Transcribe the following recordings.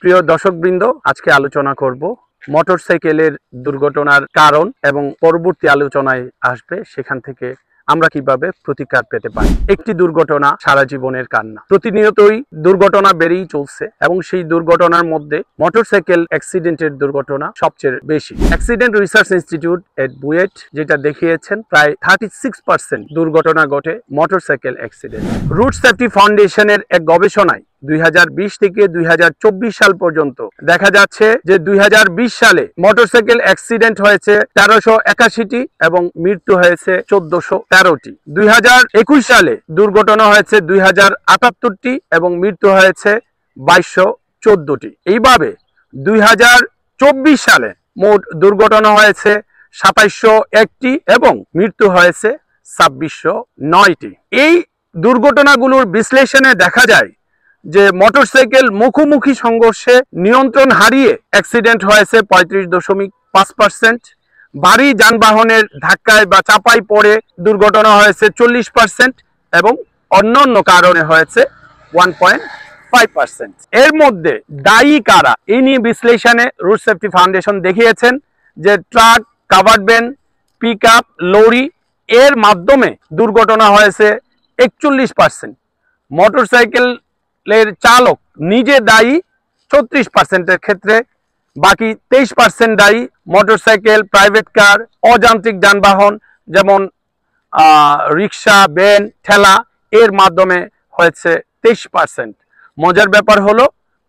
প্রিয় দর্শকবৃন্দ, আজকে আলোচনা করব মোটরসাইকেলের দুর্ঘটনার কারণ এবং পরবর্তী আলোচনায় আসবে সেখান থেকে আমরা কিভাবে প্রতিকার পেতে পারি। একটি দুর্ঘটনা সারা জীবনের কান্না। প্রতিনিয়তই দুর্ঘটনা বেড়েই চলছে এবং সেই দুর্ঘটনার মধ্যে মোটরসাইকেল অ্যাক্সিডেন্টের দুর্ঘটনা সবচেয়ে বেশি। অ্যাক্সিডেন্ট রিসার্চ ইনস্টিটিউট এট বুয়েট যেটা দেখিয়েছেন প্রায় 36% দুর্ঘটনা ঘটে মোটরসাইকেল অ্যাক্সিডেন্ট। রুট সেফটি ফাউন্ডেশনের এক গবেষণায় 2020 থেকে 2024 সাল পর্যন্ত দেখা যাচ্ছে যে 2020 সালে মোটরসাইকেল অ্যাক্সিডেন্ট হয়েছে 1381টি এবং মৃত্যু হয়েছে 1413টি। 2021 সালে দুর্ঘটনা হয়েছে 2078টি এবং মৃত্যু হয়েছে 2214টি। এইভাবে 2024 সালে মোট দুর্ঘটনা হয়েছে 2701টি এবং মৃত্যু হয়েছে 2609টি। এই দুর্ঘটনাগুলোর বিশ্লেষণে দেখা যায় যে মোটরসাইকেল মুখোমুখি সংঘর্ষে নিয়ন্ত্রণ হারিয়ে অ্যাক্সিডেন্ট হয়েছে 35.5%, ভারী যানবাহনের ধাক্কায় বা চাপায় পড়ে দুর্ঘটনা হয়েছে 40% এবং অন্যান্য কারণে হয়েছে 1.5%। এর মধ্যে দায়ী কারা এই নিয়ে বিশ্লেষণে রুট সেফটি ফাউন্ডেশন দেখিয়েছেন যে truck, covered van, pickup, lorry এর মাধ্যমে দুর্ঘটনা হয়েছে 41%। মোটরসাইকেল চালক নিজে দায়ী 34%-এর ক্ষেত্রে, বাকি 23% দায়ী মোটরসাইকেল, প্রাইভেট কার, অযান্ত্রিক যানবাহন যেমন রিক্সা, ভ্যান, ঠেলা এর মাধ্যমে হয়েছে 23%। মজার ব্যাপার হলো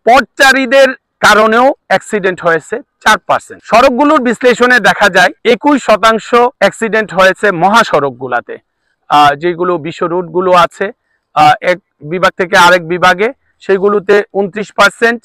পথচারীদের কারণেও অ্যাক্সিডেন্ট হয়েছে 4%। সড়কগুলোর বিশ্লেষণে দেখা যায় 21% অ্যাক্সিডেন্ট হয়েছে মহাসড়কগুলাতে, যেগুলো বিশ্ব রুটগুলো আছে এক বিভাগ থেকে আরেক বিভাগে, সেগুলোতে 29%।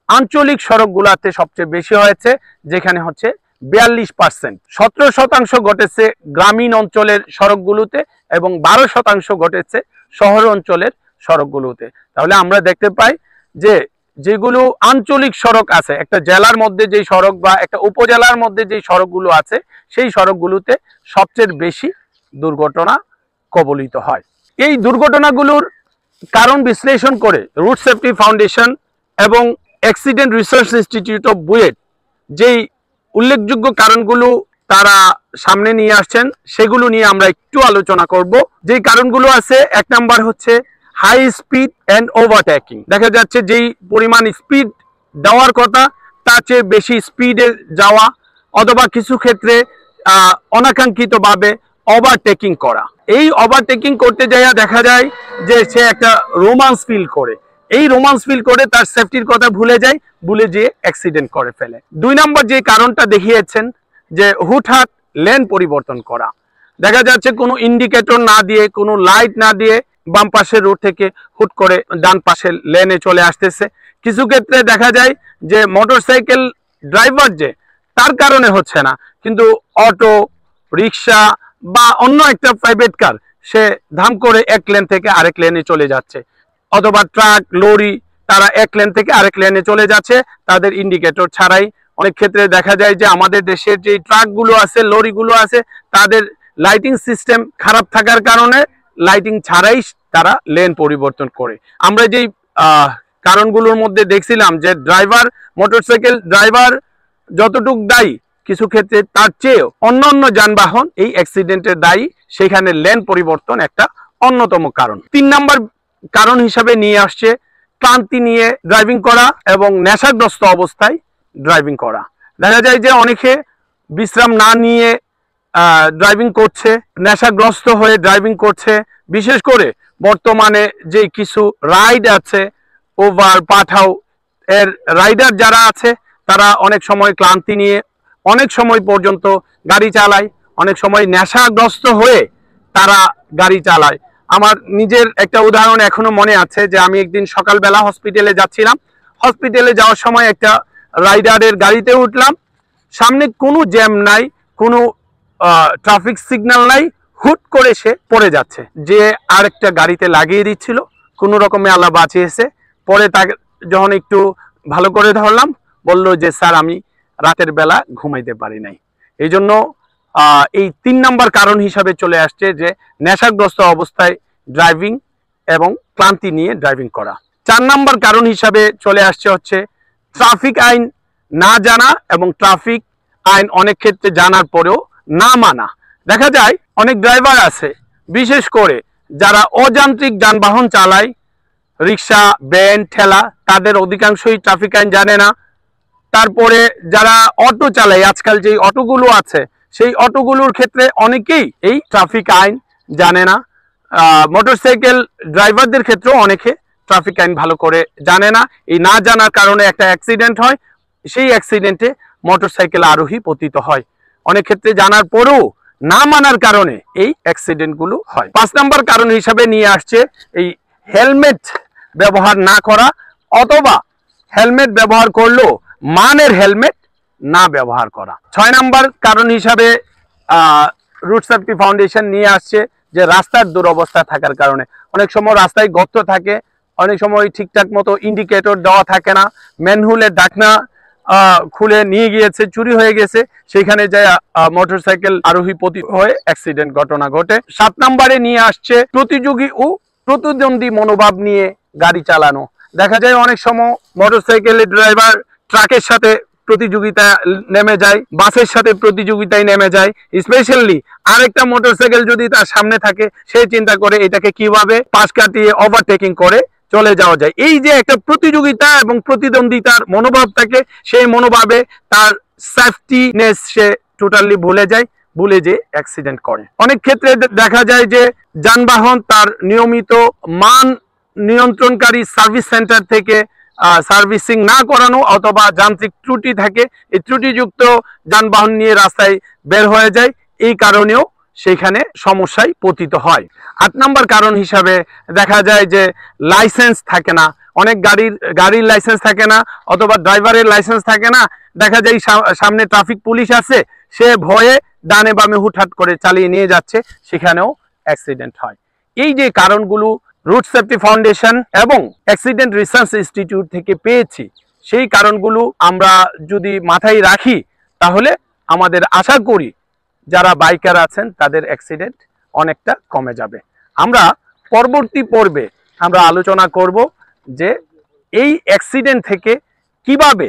আঞ্চলিক সড়কগুলোতে সবচেয়ে বেশি হয়েছে, যেখানে হচ্ছে 42%। 17% ঘটেছে গ্রামীণ অঞ্চলের সড়কগুলোতে এবং 12% ঘটেছে শহর অঞ্চলের সড়কগুলোতে। তাহলে আমরা দেখতে পাই যে যেগুলো আঞ্চলিক সড়ক আছে, একটা জেলার মধ্যে যেই সড়ক বা একটা উপজেলার মধ্যে যেই সড়কগুলো আছে, সেই সড়কগুলোতে সবচেয়ে বেশি দুর্ঘটনা কবলিত হয়। এই দুর্ঘটনাগুলোর কারণ বিশ্লেষণ করে রুট সেফটি ফাউন্ডেশন এবং accident research institute of BUET যেই উল্লেখযোগ্য কারণগুলো তারা সামনে নিয়ে আসছেন সেগুলো নিয়ে আমরা একটু আলোচনা করব। যেই কারণগুলো আছে, 1 নাম্বার হচ্ছে হাই স্পিড অ্যান্ড ওভারটেকিং। দেখা যাচ্ছে যেই পরিমাণ স্পিড দেওয়ার কথা তার চেয়ে বেশি স্পিডে যাওয়া, অথবা কিছু ক্ষেত্রে অনাকাঙ্ক্ষিতভাবে ওভারটেকিং করা। এই ওভারটেকিং করতে যাইয়া দেখা যায় যে সে একটা রোমান্স ফিল করে, এই রোমান্স ফিল করে তার সেফটির কথা ভুলে যায়, ভুলে যেয়ে অ্যাক্সিডেন্ট করে ফেলে। 2 নম্বর যে কারণটা দেখিয়েছেন যে হুটহাট লেন পরিবর্তন করা। দেখা যাচ্ছে কোনো ইন্ডিকেটর না দিয়ে, কোনো লাইট না দিয়ে বাম পাশের রোড থেকে হুট করে ডান পাশের লেনে চলে আসতেছে। কিছু ক্ষেত্রে দেখা যায় যে মোটরসাইকেল ড্রাইভার যে তার কারণে হচ্ছে না, কিন্তু অটো, রিক্সা বা অন্য একটা প্রাইভেট কার সে ধাম করে এক লেন থেকে আরেক লেনে চলে যাচ্ছে, অথবা ট্রাক, লরি তারা এক লেন থেকে আরেক লেনে চলে যাচ্ছে তাদের ইন্ডিকেটর ছাড়াই। অনেক ক্ষেত্রে দেখা যায় যে আমাদের দেশের যে ট্রাকগুলো আছে, লরিগুলো আছে, তাদের লাইটিং সিস্টেম খারাপ থাকার কারণে লাইটিং ছাড়াই তারা লেন পরিবর্তন করে। আমরা যেই কারণগুলোর মধ্যে দেখছিলাম যে ড্রাইভার, মোটরসাইকেল ড্রাইভার যতটুক দায়ী, কিছু ক্ষেত্রে তার চেয়ে অন্যান্য যানবাহন এই অ্যাক্সিডেন্টের দায়ী, সেখানে লেন পরিবর্তন একটা অন্যতম কারণ। 3 নাম্বার কারণ হিসাবে নিয়ে আসছে ক্লান্তি নিয়ে ড্রাইভিং করা এবং নেশাগ্রস্ত অবস্থায় ড্রাইভিং করা। দেখা যায় যে অনেকে বিশ্রাম না নিয়ে ড্রাইভিং করছে, নেশাগ্রস্ত হয়ে ড্রাইভিং করছে। বিশেষ করে বর্তমানে যে কিছু রাইড আছে, ওভার, পাঠাও এর রাইডার যারা আছে, তারা অনেক সময় ক্লান্তি নিয়ে অনেক সময় পর্যন্ত গাড়ি চালায়, অনেক সময় নেশাগ্রস্ত হয়ে তারা গাড়ি চালায়। আমার নিজের একটা উদাহরণ এখনো মনে আছে যে আমি একদিন সকালবেলা হসপিটালে যাচ্ছিলাম। হসপিটালে যাওয়ার সময় একটা রাইডারের গাড়িতে উঠলাম, সামনে কোনো জ্যাম নাই, কোনো ট্রাফিক সিগন্যাল নাই, হুট করে সে পড়ে যাচ্ছে, যে আরেকটা গাড়িতে লাগিয়ে দিচ্ছিল, কোনো রকমে আল্লাহ বাঁচিয়েছে। পরে তাকে যখন একটু ভালো করে ধরলাম, বলল যে স্যার আমি রাতের বেলা ঘুমাইতে পারি নাই। এই জন্য এই 3 নাম্বার কারণ হিসাবে চলে আসছে যে নেশাগ্রস্ত অবস্থায় ড্রাইভিং এবং ক্লান্তি নিয়ে ড্রাইভিং করা। 4 নাম্বার কারণ হিসাবে চলে আসছে হচ্ছে ট্রাফিক আইন না জানা এবং ট্রাফিক আইন অনেক ক্ষেত্রে জানার পরেও না মানা। দেখা যায় অনেক ড্রাইভার আছে, বিশেষ করে যারা অযান্ত্রিক যানবাহন চালায়, রিক্সা, ভ্যান, ঠেলা, তাদের অধিকাংশই ট্রাফিক আইন জানে না। তারপরে যারা অটো চালায়, আজকাল যে অটোগুলো আছে সেই অটোগুলোর ক্ষেত্রে অনেকেই এই ট্রাফিক আইন জানে না। মোটরসাইকেল ড্রাইভারদের ক্ষেত্রেও অনেকে ট্রাফিক আইন ভালো করে জানে না। এই না জানার কারণে একটা অ্যাক্সিডেন্ট হয়, সেই অ্যাক্সিডেন্টে মোটরসাইকেল আরোহী পতিত হয়। অনেক ক্ষেত্রে জানার পরেও না মানার কারণে এই অ্যাক্সিডেন্টগুলো হয়। 5 নম্বর কারণ হিসাবে নিয়ে আসছে এই হেলমেট ব্যবহার না করা, অথবা হেলমেট ব্যবহার করলেও মানের হেলমেট না ব্যবহার করা। 6 নম্বর কারণ হিসাবে রুট সেফটি ফাউন্ডেশন নিয়ে আসছে যে রাস্তার দুরবস্থা থাকার কারণে অনেক সময় রাস্তায় গর্ত থাকে, অনেক সময় ঠিকঠাক মতো ইন্ডিকেটর দেওয়া থাকে না, ম্যানহোলের ঢাকনা খুলে নিয়ে গিয়েছে, চুরি হয়ে গেছে, সেখানে যায় মোটরসাইকেল আরোহী পতিত হয়ে অ্যাক্সিডেন্ট ঘটনা ঘটে। 7 নম্বরে নিয়ে আসছে প্রতিযোগী ও প্রতিদ্বন্দ্বী মনোভাব নিয়ে গাড়ি চালানো। দেখা যায় অনেক সময় মোটরসাইকেলের ড্রাইভার ট্রাকের সাথে প্রতিযোগিতা নেমে যায়, বাসের সাথে প্রতিযোগিতায় নেমে যায়। স্পেশালি আরেকটা মোটরসাইকেল যদি তার সামনে থাকে, সে চিন্তা করে এটাকে কিভাবে পাশ কাটিয়ে ওভারটেকিং করে চলে যাওয়া যায়। এই যে একটা প্রতিযোগিতা এবং প্রতিদ্বন্দ্বিতার মনোভাব থাকে, সেই মনোভাবে তার সেফটিনেস সে টোটালি ভুলে যায়, ভুলে যে অ্যাক্সিডেন্ট করে। অনেক ক্ষেত্রে দেখা যায় যে যানবাহন তার নিয়মিত মান নিয়ন্ত্রণকারী সার্ভিস সেন্টার থেকে সার্ভিসিং না করানো, অথবা যান্ত্রিক ত্রুটি থাকে, এই ত্রুটিযুক্ত যানবাহন নিয়ে রাস্তায় বের হয়ে যায়, এই কারণেও সেখানে সমস্যায় পতিত হয়। 8 নম্বর কারণ হিসাবে দেখা যায় যে লাইসেন্স থাকে না, অনেক গাড়ির লাইসেন্স থাকে না, অথবা ড্রাইভারের লাইসেন্স থাকে না। দেখা যায় সামনে ট্রাফিক পুলিশ আছে, সে ভয়ে ডানে বামে হুটহাট করে চালিয়ে নিয়ে যাচ্ছে, সেখানেও অ্যাক্সিডেন্ট হয়। এই যে কারণগুলো রুট সেফটি ফাউন্ডেশন এবং অ্যাক্সিডেন্ট রিসার্চ ইনস্টিটিউট থেকে পেয়েছি, সেই কারণগুলো আমরা যদি মাথায় রাখি, তাহলে আমাদের আশা করি যারা বাইকার আছেন তাদের অ্যাক্সিডেন্ট অনেকটা কমে যাবে। আমরা পরবর্তী পর্বে আমরা আলোচনা করব যে এই অ্যাক্সিডেন্ট থেকে কিভাবে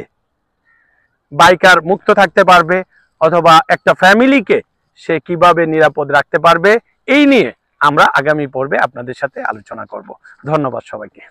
বাইকার মুক্ত থাকতে পারবে, অথবা একটা ফ্যামিলিকে সে কিভাবে নিরাপদ রাখতে পারবে, এই নিয়ে আমরা আগামী পর্বে আপনাদের সাথে আলোচনা করব। ধন্যবাদ সবাইকে।